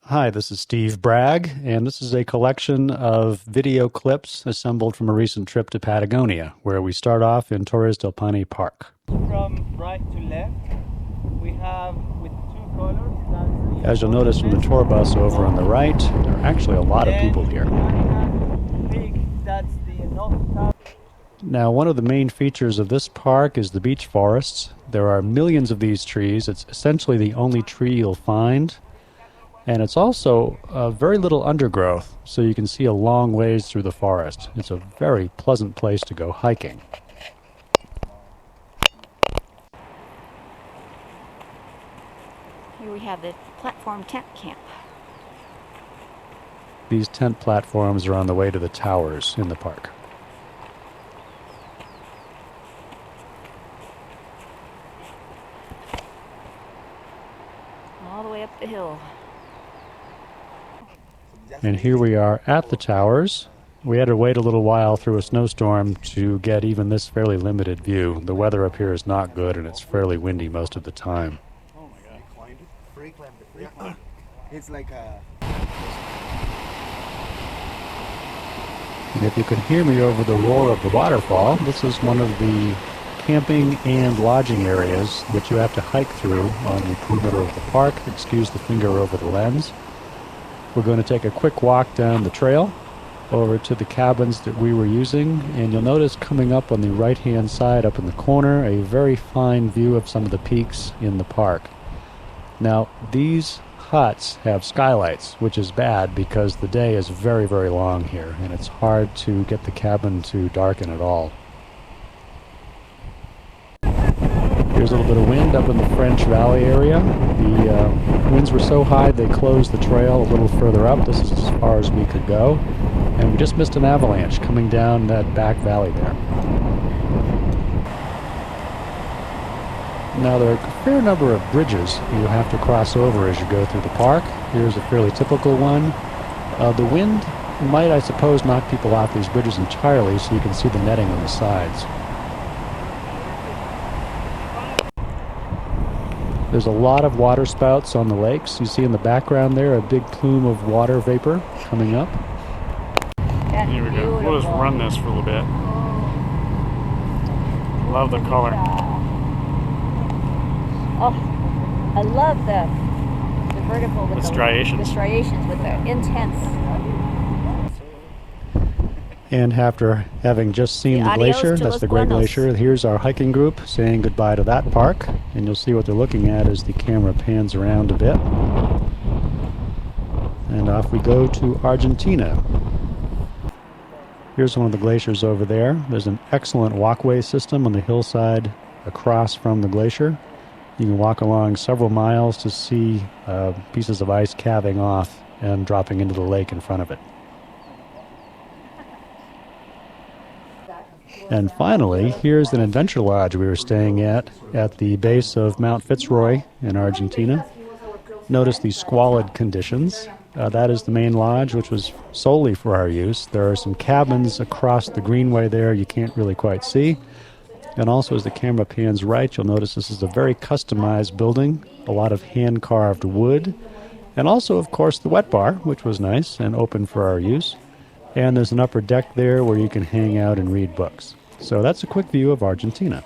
Hi, this is Steve Bragg, and this is a collection of video clips assembled from a recent trip to Patagonia, where we start off in Torres del Paine Park. From right to left, we have with two colors. As you'll notice from the tour bus over on the right, there are actually a lot of people here. Now, one of the main features of this park is the beech forests. There are millions of these trees. It's essentially the only tree you'll find. And it's also very little undergrowth, so you can see a long ways through the forest. It's a very pleasant place to go hiking. Here we have the platform tent camp. These tent platforms are on the way to the towers in the park. All the way up the hill. And here we are at the towers. We had to wait a little while through a snowstorm to get even this fairly limited view. The weather up here is not good and it's fairly windy most of the time. Oh my God. It's like a... And if you can hear me over the roar of the waterfall, this is one of the camping and lodging areas that you have to hike through on the perimeter of the park. Excuse the finger over the lens. We're going to take a quick walk down the trail over to the cabins that we were using, and you'll notice coming up on the right-hand side up in the corner a very fine view of some of the peaks in the park. Now, these huts have skylights, which is bad because the day is very, very long here, and it's hard to get the cabin to darken at all. Here's a little bit of wind up in the French Valley area. The winds were so high they closed the trail a little further up. This is as far as we could go. And we just missed an avalanche coming down that back valley there. Now there are a fair number of bridges you have to cross over as you go through the park. Here's a fairly typical one. The wind might, I suppose, knock people off these bridges entirely so you can see the netting on the sides. There's a lot of water spouts on the lakes. You see in the background there a big plume of water vapor coming up. Here we go. We'll just run this for a little bit. Love the color. Oh, I love the vertical with the striations. The striations with the intense. And after having just seen the glacier, that's the Great Glacier, here's our hiking group saying goodbye to that park. And you'll see what they're looking at as the camera pans around a bit. And off we go to Argentina. Here's one of the glaciers over there. There's an excellent walkway system on the hillside across from the glacier. You can walk along several miles to see pieces of ice calving off and dropping into the lake in front of it. And finally, here's an adventure lodge we were staying at the base of Mount Fitzroy in Argentina. Notice the squalid conditions. That is the main lodge, which was solely for our use. There are some cabins across the greenway there you can't really quite see. And also as the camera pans right, you'll notice this is a very customized building, a lot of hand-carved wood. And also, of course, the wet bar, which was nice and open for our use. And there's an upper deck there where you can hang out and read books. So that's a quick view of Argentina.